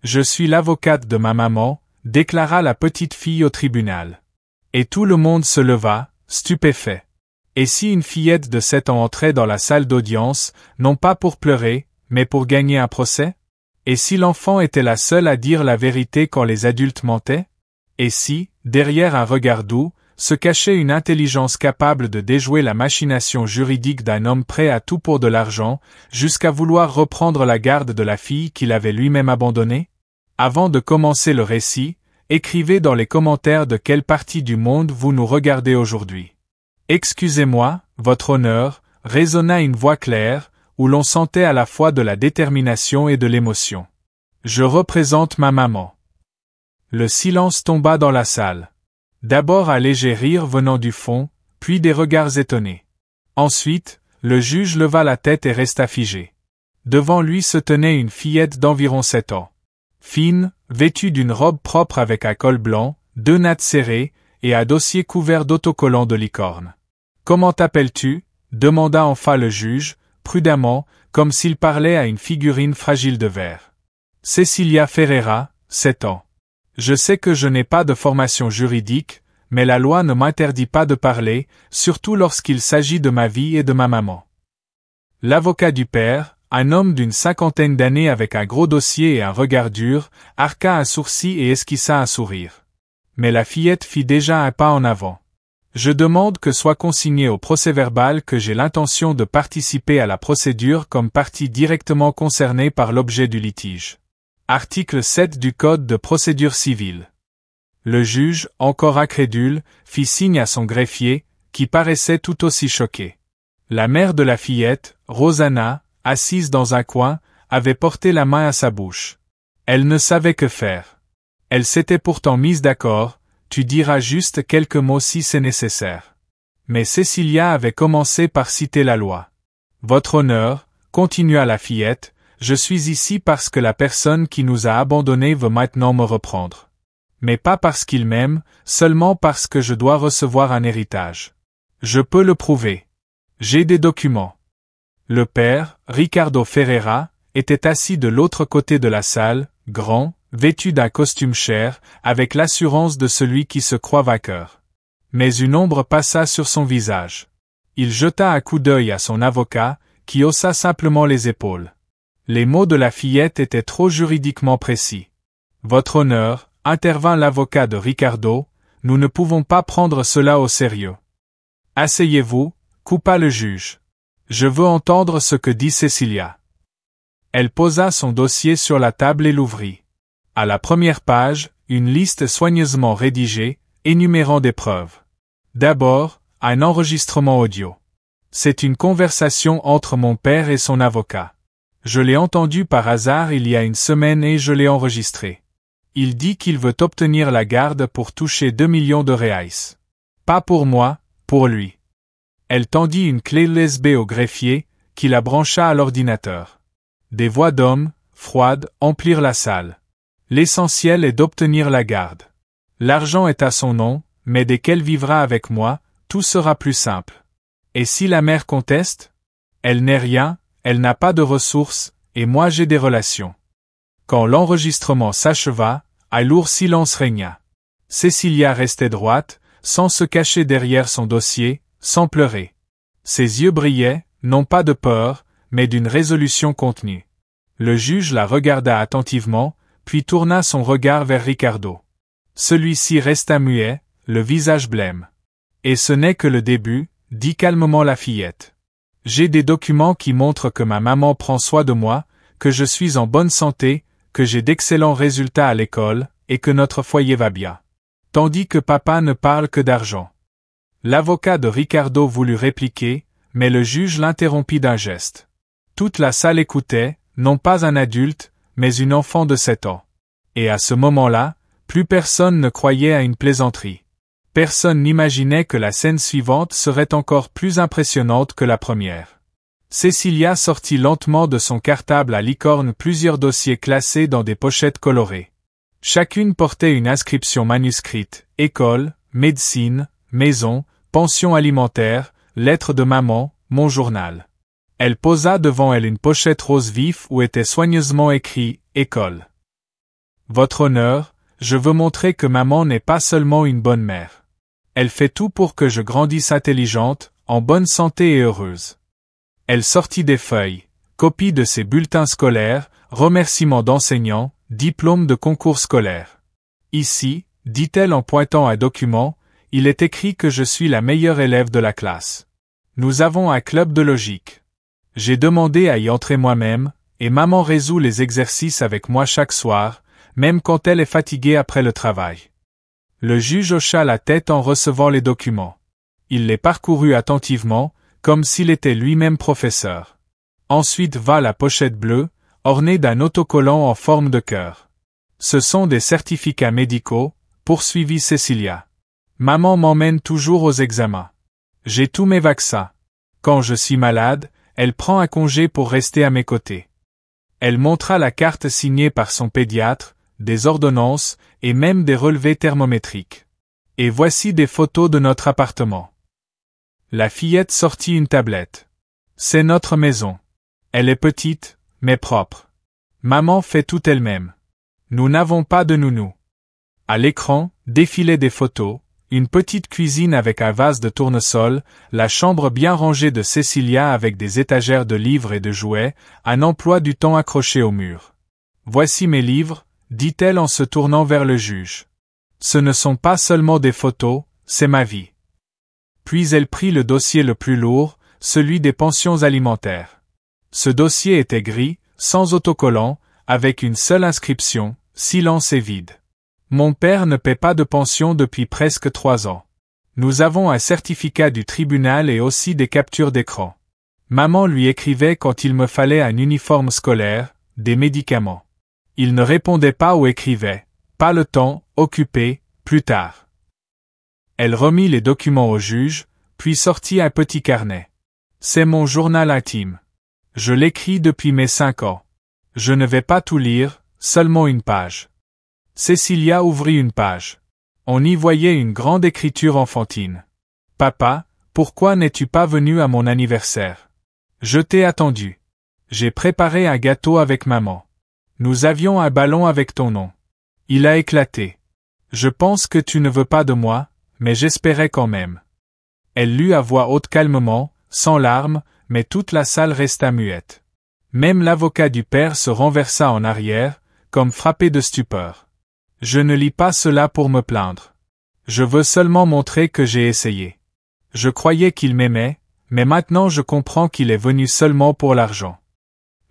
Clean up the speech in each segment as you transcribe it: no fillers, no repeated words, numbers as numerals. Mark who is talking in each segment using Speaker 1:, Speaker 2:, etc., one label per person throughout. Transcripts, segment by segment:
Speaker 1: Je suis l'avocate de ma maman, déclara la petite fille au tribunal. Et tout le monde se leva, stupéfait. Et si une fillette de 7 ans entrait dans la salle d'audience, non pas pour pleurer, mais pour gagner un procès? Et si l'enfant était la seule à dire la vérité quand les adultes mentaient? Et si, derrière un regard doux, se cachait une intelligence capable de déjouer la machination juridique d'un homme prêt à tout pour de l'argent, jusqu'à vouloir reprendre la garde de la fille qu'il avait lui-même abandonnée? Avant de commencer le récit, écrivez dans les commentaires de quelle partie du monde vous nous regardez aujourd'hui. Excusez-moi, votre honneur, résonna une voix claire, où l'on sentait à la fois de la détermination et de l'émotion. Je représente ma maman. Le silence tomba dans la salle. D'abord un léger rire venant du fond, puis des regards étonnés. Ensuite, le juge leva la tête et resta figé. Devant lui se tenait une fillette d'environ 7 ans. Fine, vêtue d'une robe propre avec un col blanc, 2 nattes serrées, et un dossier couvert d'autocollants de licorne. « Comment t'appelles-tu » demanda enfin le juge, prudemment, comme s'il parlait à une figurine fragile de verre. « Cecilia Ferreira, 7 ans. Je sais que je n'ai pas de formation juridique, mais la loi ne m'interdit pas de parler, surtout lorsqu'il s'agit de ma vie et de ma maman. » L'avocat du père, un homme d'une 50aine d'années avec un gros dossier et un regard dur, arqua un sourcil et esquissa un sourire. Mais la fillette fit déjà un pas en avant. « Je demande que soit consigné au procès-verbal que j'ai l'intention de participer à la procédure comme partie directement concernée par l'objet du litige. » Article 7 du Code de procédure civile. Le juge, encore incrédule, fit signe à son greffier, qui paraissait tout aussi choqué. La mère de la fillette, Rosanna, assise dans un coin, avait porté la main à sa bouche. Elle ne savait que faire. Elle s'était pourtant mise d'accord, tu diras juste quelques mots si c'est nécessaire. Mais Cecilia avait commencé par citer la loi. Votre honneur, continua la fillette, je suis ici parce que la personne qui nous a abandonnés veut maintenant me reprendre. Mais pas parce qu'il m'aime, seulement parce que je dois recevoir un héritage. Je peux le prouver. J'ai des documents. Le père, Ricardo Ferreira, était assis de l'autre côté de la salle, grand, vêtu d'un costume cher, avec l'assurance de celui qui se croit vainqueur. Mais une ombre passa sur son visage. Il jeta un coup d'œil à son avocat, qui haussa simplement les épaules. Les mots de la fillette étaient trop juridiquement précis. Votre honneur, intervint l'avocat de Ricardo, nous ne pouvons pas prendre cela au sérieux. Asseyez-vous, coupa le juge. Je veux entendre ce que dit Cecilia. Elle posa son dossier sur la table et l'ouvrit. À la première page, une liste soigneusement rédigée, énumérant des preuves. D'abord, un enregistrement audio. C'est une conversation entre mon père et son avocat. Je l'ai entendu par hasard il y a une semaine et je l'ai enregistré. Il dit qu'il veut obtenir la garde pour toucher 2 millions de reais. Pas pour moi, pour lui. Elle tendit une clé USB au greffier, qui la brancha à l'ordinateur. Des voix d'hommes, froides, emplirent la salle. L'essentiel est d'obtenir la garde. L'argent est à son nom, mais dès qu'elle vivra avec moi, tout sera plus simple. Et si la mère conteste? Elle n'est rien, elle n'a pas de ressources, et moi j'ai des relations. Quand l'enregistrement s'acheva, un lourd silence régna. Cecilia restait droite, sans se cacher derrière son dossier, sans pleurer. Ses yeux brillaient, non pas de peur, mais d'une résolution contenue. Le juge la regarda attentivement, puis tourna son regard vers Ricardo. Celui-ci resta muet, le visage blême. Et ce n'est que le début, dit calmement la fillette. J'ai des documents qui montrent que ma maman prend soin de moi, que je suis en bonne santé, que j'ai d'excellents résultats à l'école, et que notre foyer va bien. Tandis que papa ne parle que d'argent. L'avocat de Ricardo voulut répliquer, mais le juge l'interrompit d'un geste. Toute la salle écoutait, non pas un adulte, mais une enfant de 7 ans. Et à ce moment-là, plus personne ne croyait à une plaisanterie. Personne n'imaginait que la scène suivante serait encore plus impressionnante que la première. Cecilia sortit lentement de son cartable à licorne plusieurs dossiers classés dans des pochettes colorées. Chacune portait une inscription manuscrite, école, médecine, maison, pension alimentaire, lettre de maman, mon journal. Elle posa devant elle une pochette rose vif où était soigneusement écrit « École ». Votre honneur, je veux montrer que maman n'est pas seulement une bonne mère. Elle fait tout pour que je grandisse intelligente, en bonne santé et heureuse. Elle sortit des feuilles, copies de ses bulletins scolaires, remerciements d'enseignants, diplômes de concours scolaires. Ici, dit-elle en pointant un document, il est écrit que je suis la meilleure élève de la classe. Nous avons un club de logique. J'ai demandé à y entrer moi-même, et maman résout les exercices avec moi chaque soir, même quand elle est fatiguée après le travail. Le juge hocha la tête en recevant les documents. Il les parcourut attentivement, comme s'il était lui-même professeur. Ensuite va la pochette bleue, ornée d'un autocollant en forme de cœur. Ce sont des certificats médicaux, poursuivit Cécilia. Maman m'emmène toujours aux examens. J'ai tous mes vaccins. Quand je suis malade, elle prend un congé pour rester à mes côtés. Elle montra la carte signée par son pédiatre, des ordonnances, et même des relevés thermométriques. Et voici des photos de notre appartement. La fillette sortit une tablette. C'est notre maison. Elle est petite, mais propre. Maman fait tout elle-même. Nous n'avons pas de nounou. À l'écran, défilaient des photos, une petite cuisine avec un vase de tournesol, la chambre bien rangée de Cécilia avec des étagères de livres et de jouets, un emploi du temps accroché au mur. Voici mes livres, dit-elle en se tournant vers le juge. Ce ne sont pas seulement des photos, c'est ma vie. Puis elle prit le dossier le plus lourd, celui des pensions alimentaires. Ce dossier était gris, sans autocollant, avec une seule inscription, silence et vide. Mon père ne paie pas de pension depuis presque 3 ans. Nous avons un certificat du tribunal et aussi des captures d'écran. Maman lui écrivait quand il me fallait un uniforme scolaire, des médicaments. Il ne répondait pas ou écrivait, pas le temps, occupé, plus tard. Elle remit les documents au juge, puis sortit un petit carnet. C'est mon journal intime. Je l'écris depuis mes 5 ans. Je ne vais pas tout lire, seulement une page. Cécilia ouvrit une page. On y voyait une grande écriture enfantine. Papa, pourquoi n'es-tu pas venu à mon anniversaire? Je t'ai attendu. J'ai préparé un gâteau avec maman. Nous avions un ballon avec ton nom. Il a éclaté. Je pense que tu ne veux pas de moi, mais j'espérais quand même. Elle lut à voix haute calmement, sans larmes, mais toute la salle resta muette. Même l'avocat du père se renversa en arrière, comme frappé de stupeur. Je ne lis pas cela pour me plaindre. Je veux seulement montrer que j'ai essayé. Je croyais qu'il m'aimait, mais maintenant je comprends qu'il est venu seulement pour l'argent.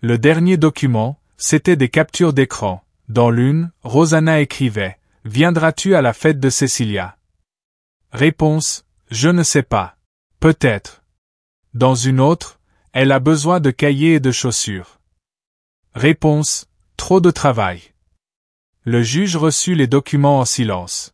Speaker 1: Le dernier document, c'était des captures d'écran. Dans l'une, Rosanna écrivait « Viendras-tu à la fête de Cécilia ?» Réponse « Je ne sais pas. Peut-être. » Dans une autre, « Elle a besoin de cahiers et de chaussures. » Réponse « Trop de travail. » Le juge reçut les documents en silence.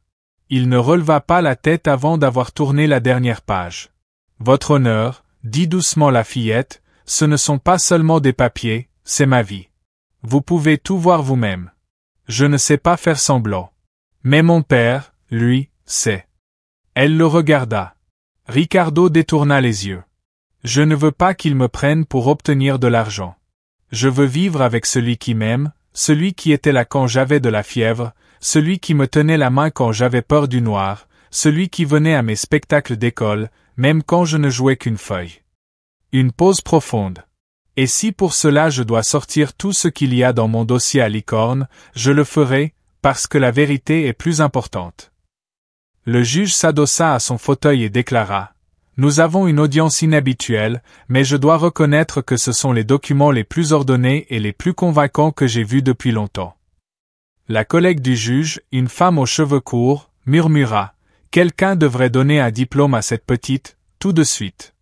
Speaker 1: Il ne releva pas la tête avant d'avoir tourné la dernière page. « Votre honneur, dit doucement la fillette, ce ne sont pas seulement des papiers, c'est ma vie. Vous pouvez tout voir vous-même. Je ne sais pas faire semblant. Mais mon père, lui, sait. » Elle le regarda. Ricardo détourna les yeux. « Je ne veux pas qu'il me prenne pour obtenir de l'argent. Je veux vivre avec celui qui m'aime, celui qui était là quand j'avais de la fièvre, celui qui me tenait la main quand j'avais peur du noir, celui qui venait à mes spectacles d'école, même quand je ne jouais qu'une feuille. » Une pause profonde. « Et si pour cela je dois sortir tout ce qu'il y a dans mon dossier à licorne, je le ferai, parce que la vérité est plus importante. » Le juge s'adossa à son fauteuil et déclara « Nous avons une audience inhabituelle, mais je dois reconnaître que ce sont les documents les plus ordonnés et les plus convaincants que j'ai vus depuis longtemps. » La collègue du juge, une femme aux cheveux courts, murmura « Quelqu'un devrait donner un diplôme à cette petite, tout de suite. »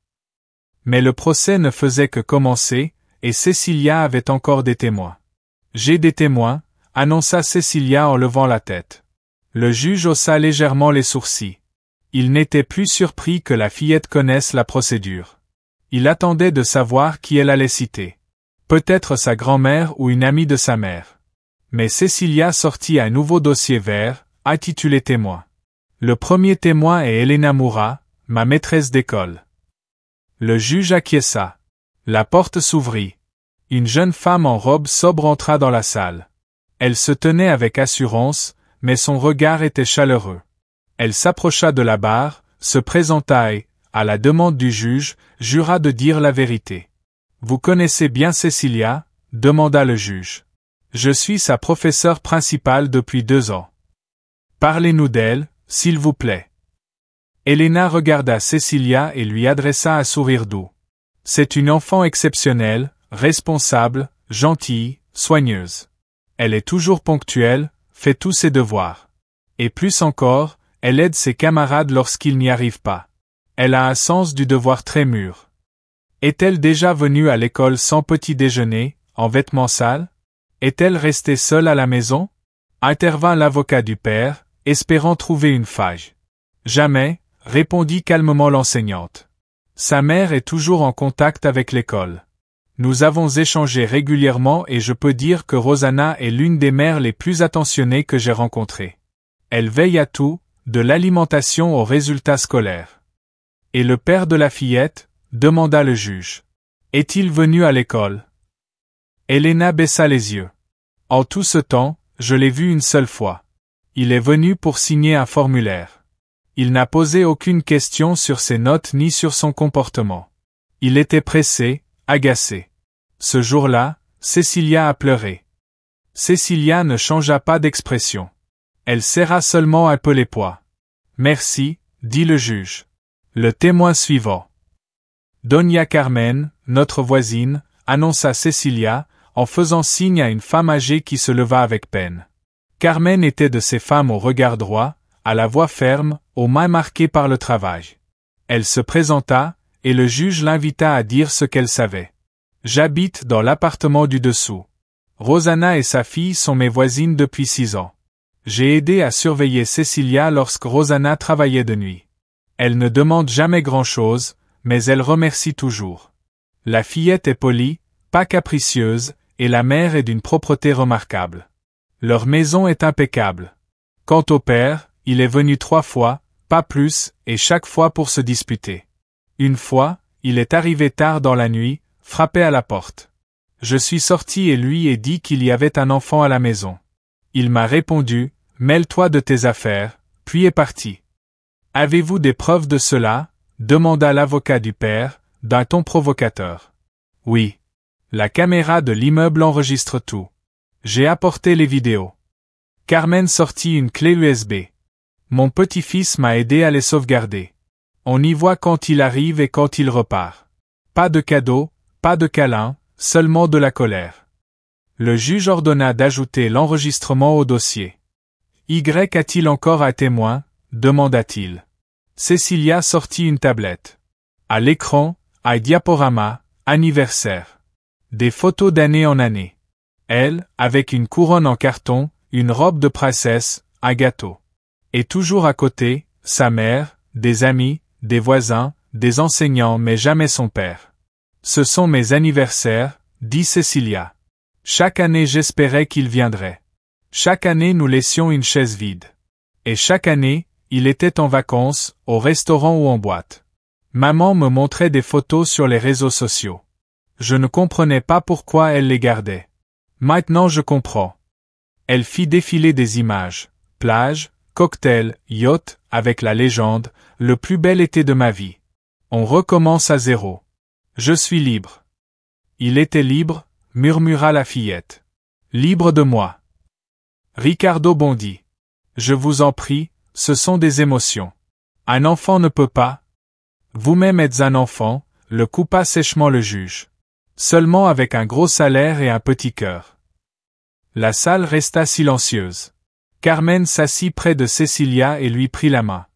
Speaker 1: Mais le procès ne faisait que commencer, et Cécilia avait encore des témoins. « J'ai des témoins, » annonça Cécilia en levant la tête. Le juge haussa légèrement les sourcils. Il n'était plus surpris que la fillette connaisse la procédure. Il attendait de savoir qui elle allait citer. Peut-être sa grand-mère ou une amie de sa mère. Mais Cécilia sortit un nouveau dossier vert, intitulé Témoin. Le premier témoin est Elena Moura, ma maîtresse d'école. Le juge acquiesça. La porte s'ouvrit. Une jeune femme en robe sobre entra dans la salle. Elle se tenait avec assurance, mais son regard était chaleureux. Elle s'approcha de la barre, se présenta et, à la demande du juge, jura de dire la vérité. « Vous connaissez bien Cecilia ?» demanda le juge. « Je suis sa professeure principale depuis 2 ans. Parlez-nous d'elle, s'il vous plaît. » Elena regarda Cecilia et lui adressa un sourire doux. « C'est une enfant exceptionnelle, responsable, gentille, soigneuse. Elle est toujours ponctuelle, fait tous ses devoirs. Et plus encore, elle aide ses camarades lorsqu'ils n'y arrivent pas. Elle a un sens du devoir très mûr. Est-elle déjà venue à l'école sans petit déjeuner, en vêtements sales? Est-elle restée seule à la maison? » intervint l'avocat du père, espérant trouver une faille. « Jamais, » répondit calmement l'enseignante. « Sa mère est toujours en contact avec l'école. Nous avons échangé régulièrement et je peux dire que Rosanna est l'une des mères les plus attentionnées que j'ai rencontrées. Elle veille à tout, de l'alimentation aux résultats scolaires. » « Et le père de la fillette ?» demanda le juge. « Est-il venu à l'école ?» Elena baissa les yeux. « En tout ce temps, je l'ai vu une seule fois. Il est venu pour signer un formulaire. Il n'a posé aucune question sur ses notes ni sur son comportement. Il était pressé, agacé. Ce jour-là, Cecilia a pleuré. Cecilia ne changea pas d'expression. Elle serra seulement un peu les poings. « Merci, » dit le juge. Le témoin suivant. Doña Carmen, notre voisine, annonça Cecilia, en faisant signe à une femme âgée qui se leva avec peine. Carmen était de ces femmes au regard droit, à la voix ferme, aux mains marquées par le travail. Elle se présenta, et le juge l'invita à dire ce qu'elle savait. « J'habite dans l'appartement du dessous. Rosanna et sa fille sont mes voisines depuis 6 ans. J'ai aidé à surveiller Cecilia lorsque Rosanna travaillait de nuit. Elle ne demande jamais grand-chose, mais elle remercie toujours. La fillette est polie, pas capricieuse, et la mère est d'une propreté remarquable. Leur maison est impeccable. Quant au père, il est venu 3 fois, pas plus, et chaque fois pour se disputer. Une fois, il est arrivé tard dans la nuit, frappé à la porte. Je suis sorti et lui ai dit qu'il y avait un enfant à la maison. Il m'a répondu, « Mêle-toi de tes affaires », puis est parti. « Avez-vous des preuves de cela ?» demanda l'avocat du père, d'un ton provocateur. « Oui. La caméra de l'immeuble enregistre tout. J'ai apporté les vidéos. » Carmen sortit une clé USB. « Mon petit-fils m'a aidé à les sauvegarder. On y voit quand il arrive et quand il repart. Pas de cadeaux, pas de câlins, seulement de la colère. » Le juge ordonna d'ajouter l'enregistrement au dossier. « Y a-t-il encore un témoin ?» demanda-t-il. Cecilia sortit une tablette. À l'écran, un diaporama, anniversaire. Des photos d'année en année. Elle, avec une couronne en carton, une robe de princesse, un gâteau. Et toujours à côté, sa mère, des amis, des voisins, des enseignants mais jamais son père. « Ce sont mes anniversaires, » dit Cecilia. « Chaque année j'espérais qu'il viendrait. Chaque année nous laissions une chaise vide. Et chaque année, il était en vacances, au restaurant ou en boîte. Maman me montrait des photos sur les réseaux sociaux. Je ne comprenais pas pourquoi elle les gardait. Maintenant je comprends. Elle fit défiler des images, plage, cocktail, yacht, avec la légende, le plus bel été de ma vie. On recommence à zéro. Je suis libre. Il était libre, murmura la fillette. Libre de moi. Ricardo bondit. Je vous en prie, ce sont des émotions. Un enfant ne peut pas. Vous-même êtes un enfant, le coupa sèchement le juge. Seulement avec un gros salaire et un petit cœur. La salle resta silencieuse. Carmen s'assit près de Cecilia et lui prit la main.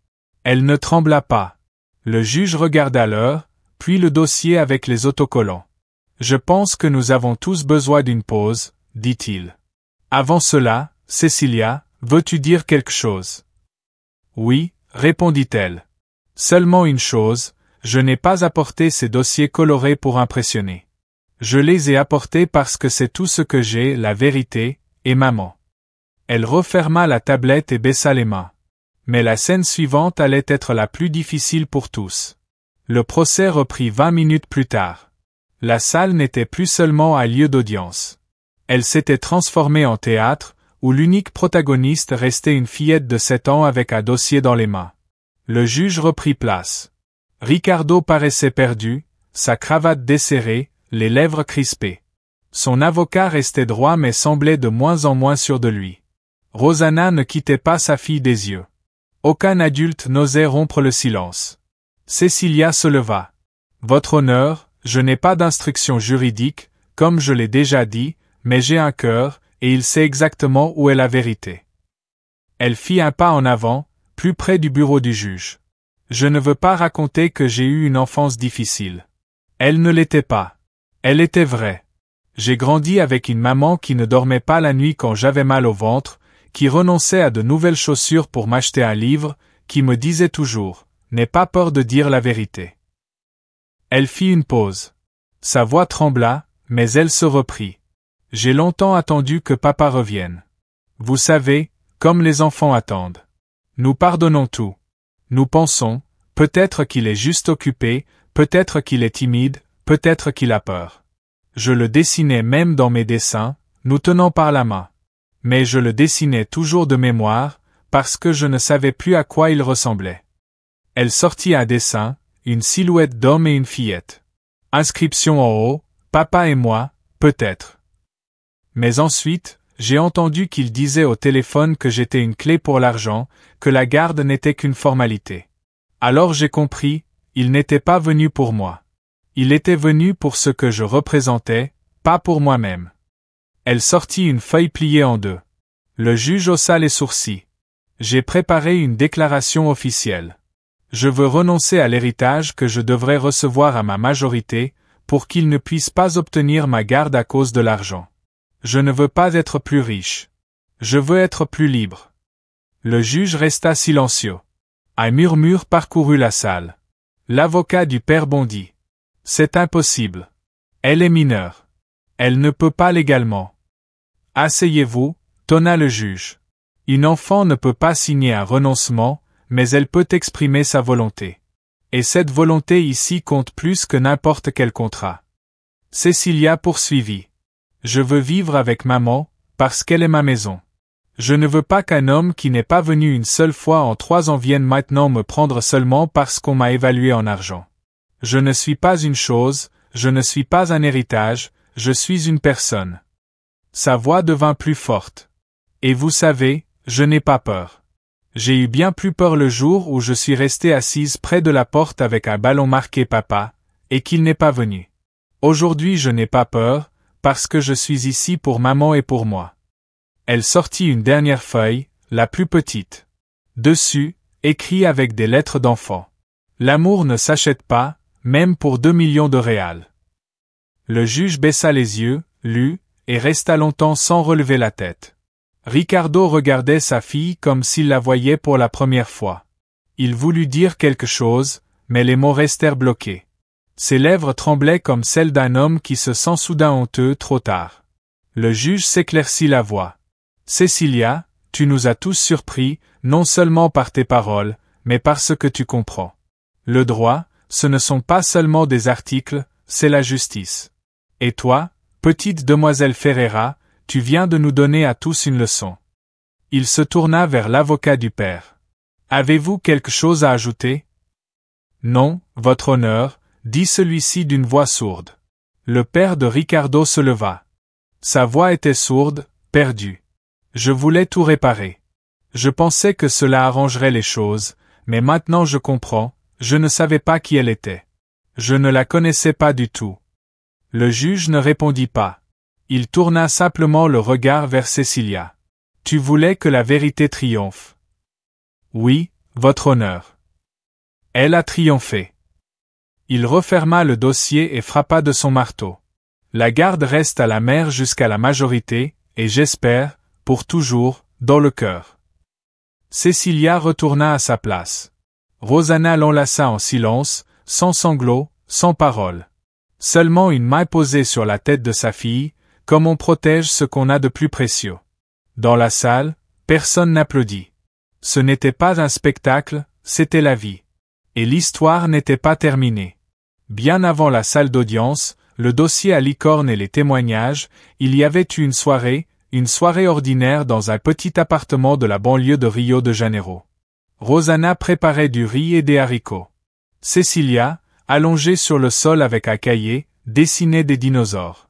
Speaker 1: Elle ne trembla pas. Le juge regarda l'heure, puis le dossier avec les autocollants. « Je pense que nous avons tous besoin d'une pause, » dit-il. « Avant cela, Cecilia, veux-tu dire quelque chose ?»« Oui, » répondit-elle. « Seulement une chose, je n'ai pas apporté ces dossiers colorés pour impressionner. Je les ai apportés parce que c'est tout ce que j'ai, la vérité, et maman. » Elle referma la tablette et baissa les mains. Mais la scène suivante allait être la plus difficile pour tous. Le procès reprit 20 minutes plus tard. La salle n'était plus seulement un lieu d'audience. Elle s'était transformée en théâtre, où l'unique protagoniste restait une fillette de 7 ans avec un dossier dans les mains. Le juge reprit place. Ricardo paraissait perdu, sa cravate desserrée, les lèvres crispées. Son avocat restait droit mais semblait de moins en moins sûr de lui. Rosanna ne quittait pas sa fille des yeux. Aucun adulte n'osait rompre le silence. Cecilia se leva. « Votre honneur, je n'ai pas d'instruction juridique, comme je l'ai déjà dit, mais j'ai un cœur, et il sait exactement où est la vérité. » Elle fit un pas en avant, plus près du bureau du juge. « Je ne veux pas raconter que j'ai eu une enfance difficile. Elle ne l'était pas. Elle était vraie. J'ai grandi avec une maman qui ne dormait pas la nuit quand j'avais mal au ventre, qui renonçait à de nouvelles chaussures pour m'acheter un livre, qui me disait toujours « N'aie pas peur de dire la vérité. » Elle fit une pause. Sa voix trembla, mais elle se reprit. « J'ai longtemps attendu que papa revienne. Vous savez, comme les enfants attendent. Nous pardonnons tout. Nous pensons, peut-être qu'il est juste occupé, peut-être qu'il est timide, peut-être qu'il a peur. Je le dessinais même dans mes dessins, nous tenant par la main. Mais je le dessinais toujours de mémoire, parce que je ne savais plus à quoi il ressemblait. » Elle sortit un dessin, une silhouette d'homme et une fillette. Inscription en haut, « Papa et moi, peut-être. » Mais ensuite, j'ai entendu qu'il disait au téléphone que j'étais une clé pour l'argent, que la garde n'était qu'une formalité. Alors j'ai compris, il n'était pas venu pour moi. Il était venu pour ce que je représentais, pas pour moi-même. Elle sortit une feuille pliée en deux. Le juge haussa les sourcils. J'ai préparé une déclaration officielle. Je veux renoncer à l'héritage que je devrais recevoir à ma majorité, pour qu'il ne puisse pas obtenir ma garde à cause de l'argent. Je ne veux pas être plus riche. Je veux être plus libre. Le juge resta silencieux. Un murmure parcourut la salle. L'avocat du père bondit. « C'est impossible. Elle est mineure. Elle ne peut pas légalement. »« Asseyez-vous, » tonna le juge. « Une enfant ne peut pas signer un renoncement, mais elle peut exprimer sa volonté. Et cette volonté ici compte plus que n'importe quel contrat. » Cecilia poursuivit. « Je veux vivre avec maman, parce qu'elle est ma maison. Je ne veux pas qu'un homme qui n'est pas venu une seule fois en 3 ans vienne maintenant me prendre seulement parce qu'on m'a évalué en argent. Je ne suis pas une chose, je ne suis pas un héritage, je suis une personne. » Sa voix devint plus forte. « Et vous savez, je n'ai pas peur. J'ai eu bien plus peur le jour où je suis restée assise près de la porte avec un ballon marqué papa, et qu'il n'est pas venu. Aujourd'hui je n'ai pas peur, parce que je suis ici pour maman et pour moi. » Elle sortit une dernière feuille, la plus petite. Dessus, écrit avec des lettres d'enfant. « L'amour ne s'achète pas, même pour 2 millions de réals. » Le juge baissa les yeux, lut, et resta longtemps sans relever la tête. Ricardo regardait sa fille comme s'il la voyait pour la première fois. Il voulut dire quelque chose, mais les mots restèrent bloqués. Ses lèvres tremblaient comme celles d'un homme qui se sent soudain honteux trop tard. Le juge s'éclaircit la voix. « Cecilia, tu nous as tous surpris, non seulement par tes paroles, mais par ce que tu comprends. Le droit, ce ne sont pas seulement des articles, c'est la justice. Et toi, petite demoiselle Ferreira, tu viens de nous donner à tous une leçon. » Il se tourna vers l'avocat du père. « Avez-vous quelque chose à ajouter ? » « Non, votre honneur, » dit celui-ci d'une voix sourde. Le père de Ricardo se leva. Sa voix était sourde, perdue. « Je voulais tout réparer. Je pensais que cela arrangerait les choses, mais maintenant je comprends, je ne savais pas qui elle était. Je ne la connaissais pas du tout. » Le juge ne répondit pas. Il tourna simplement le regard vers Cecilia. « Tu voulais que la vérité triomphe. » »« Oui, votre honneur. » »« Elle a triomphé. » Il referma le dossier et frappa de son marteau. « La garde reste à la mère jusqu'à la majorité, et j'espère, pour toujours, dans le cœur. » Cecilia retourna à sa place. Rosanna l'enlaça en silence, sans sanglots, sans parole. Seulement une main posée sur la tête de sa fille, comme on protège ce qu'on a de plus précieux. Dans la salle, personne n'applaudit. Ce n'était pas un spectacle, c'était la vie. Et l'histoire n'était pas terminée. Bien avant la salle d'audience, le dossier à licorne et les témoignages, il y avait eu une soirée ordinaire dans un petit appartement de la banlieue de Rio de Janeiro. Rosanna préparait du riz et des haricots. Cecilia, allongée sur le sol avec un cahier, dessinait des dinosaures.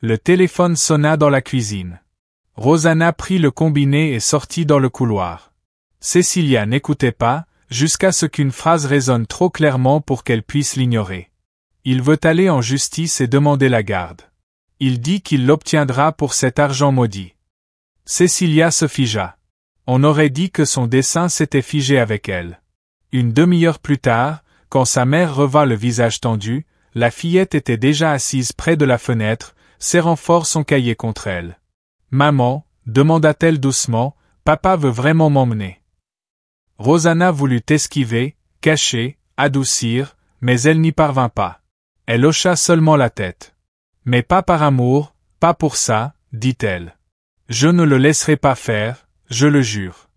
Speaker 1: Le téléphone sonna dans la cuisine. Rosanna prit le combiné et sortit dans le couloir. Cecilia n'écoutait pas, jusqu'à ce qu'une phrase résonne trop clairement pour qu'elle puisse l'ignorer. Il veut aller en justice et demander la garde. Il dit qu'il l'obtiendra pour cet argent maudit. Cecilia se figea. On aurait dit que son dessin s'était figé avec elle. Une demi-heure plus tard, quand sa mère revint le visage tendu, la fillette était déjà assise près de la fenêtre, serrant fort son cahier contre elle. « Maman, demanda-t-elle doucement, papa veut vraiment m'emmener. » Rosanna voulut esquiver, cacher, adoucir, mais elle n'y parvint pas. Elle hocha seulement la tête. « Mais pas par amour, pas pour ça, dit-elle. Je ne le laisserai pas faire, je le jure. »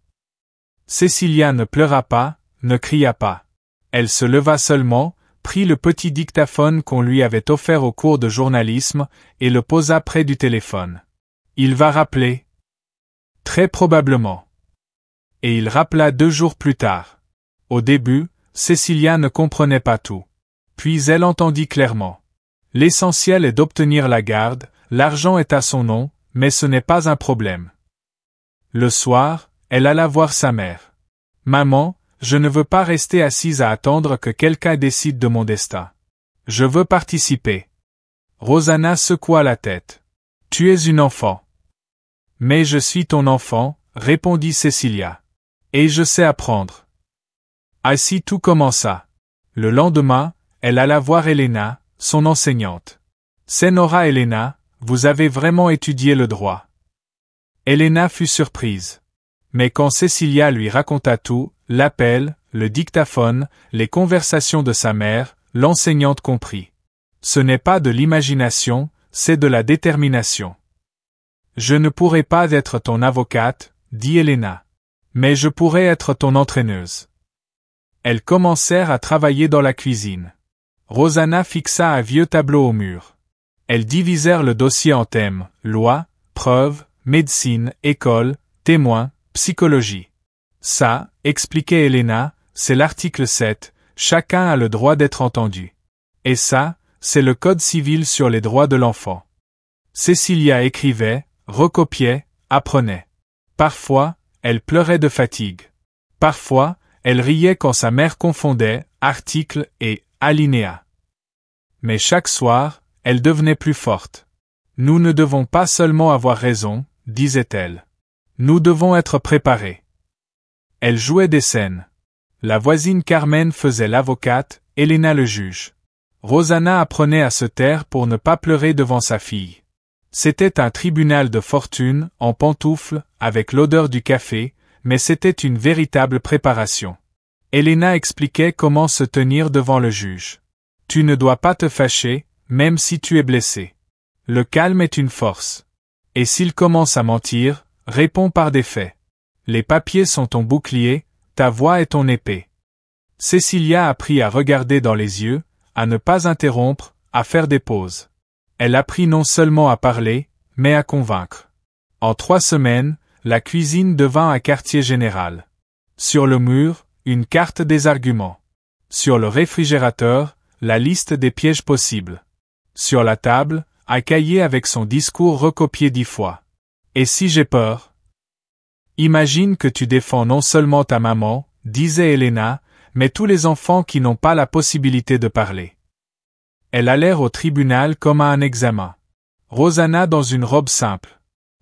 Speaker 1: Cecilia ne pleura pas, ne cria pas. Elle se leva seulement, prit le petit dictaphone qu'on lui avait offert au cours de journalisme, et le posa près du téléphone. Il va rappeler. Très probablement. Et il rappela 2 jours plus tard. Au début, Cecilia ne comprenait pas tout. Puis elle entendit clairement. L'essentiel est d'obtenir la garde, l'argent est à son nom, mais ce n'est pas un problème. Le soir, elle alla voir sa mère. « Maman, je ne veux pas rester assise à attendre que quelqu'un décide de mon destin. Je veux participer. » Rosanna secoua la tête. « Tu es une enfant. »« Mais je suis ton enfant, » répondit Cecilia. « Et je sais apprendre. » Ainsi tout commença. Le lendemain, elle alla voir Elena, son enseignante. « Senora Elena, vous avez vraiment étudié le droit. » Elena fut surprise. Mais quand Cecilia lui raconta tout, l'appel, le dictaphone, les conversations de sa mère, l'enseignante comprit. Ce n'est pas de l'imagination, c'est de la détermination. « Je ne pourrai pas être ton avocate, dit Elena. Mais je pourrai être ton entraîneuse. » Elles commencèrent à travailler dans la cuisine. Rosanna fixa un vieux tableau au mur. Elles divisèrent le dossier en thèmes, loi, preuves, médecine, école, témoins, psychologie. Ça, expliquait Elena, c'est l'article 7, chacun a le droit d'être entendu. Et ça, c'est le code civil sur les droits de l'enfant. Cecilia écrivait, recopiait, apprenait. Parfois, elle pleurait de fatigue. Parfois, elle riait quand sa mère confondait article et alinéa. Mais chaque soir, elle devenait plus forte. Nous ne devons pas seulement avoir raison, disait-elle. Nous devons être préparés. Elle jouait des scènes. La voisine Carmen faisait l'avocate, Elena le juge. Rosanna apprenait à se taire pour ne pas pleurer devant sa fille. C'était un tribunal de fortune, en pantoufles, avec l'odeur du café, mais c'était une véritable préparation. Elena expliquait comment se tenir devant le juge. Tu ne dois pas te fâcher, même si tu es blessé. Le calme est une force. Et s'il commence à mentir, réponds par des faits. Les papiers sont ton bouclier, ta voix est ton épée. Cecilia apprit à regarder dans les yeux, à ne pas interrompre, à faire des pauses. Elle apprit non seulement à parler, mais à convaincre. En 3 semaines, la cuisine devint un quartier général. Sur le mur, une carte des arguments. Sur le réfrigérateur, la liste des pièges possibles. Sur la table, un cahier avec son discours recopié 10 fois. Et si j'ai peur? Imagine que tu défends non seulement ta maman, disait Elena, mais tous les enfants qui n'ont pas la possibilité de parler. Elle allèrent au tribunal comme à un examen. Rosanna dans une robe simple.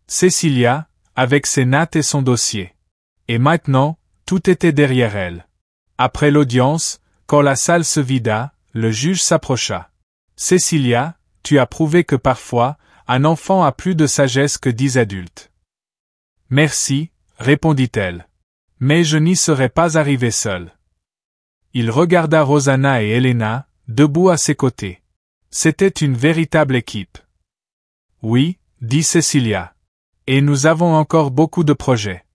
Speaker 1: Cecilia, avec ses nattes et son dossier. Et maintenant, tout était derrière elle. Après l'audience, quand la salle se vida, le juge s'approcha. Cecilia, tu as prouvé que parfois, un enfant a plus de sagesse que 10 adultes. Merci, répondit-elle. Mais je n'y serais pas arrivée seule. Il regarda Rosanna et Elena, debout à ses côtés. C'était une véritable équipe. Oui, dit Cecilia. Et nous avons encore beaucoup de projets.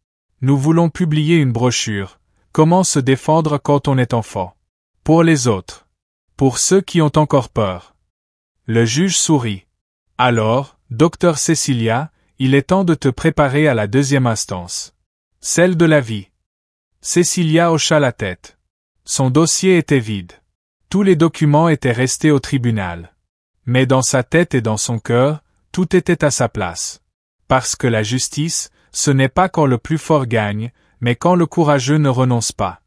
Speaker 1: Nous voulons publier une brochure, comment se défendre quand on est enfant. Pour les autres. Pour ceux qui ont encore peur. Le juge sourit. Alors, docteur Cecilia, il est temps de te préparer à la deuxième instance. Celle de la vie. Cecilia hocha la tête. Son dossier était vide. Tous les documents étaient restés au tribunal. Mais dans sa tête et dans son cœur, tout était à sa place. Parce que la justice, ce n'est pas quand le plus fort gagne, mais quand le courageux ne renonce pas.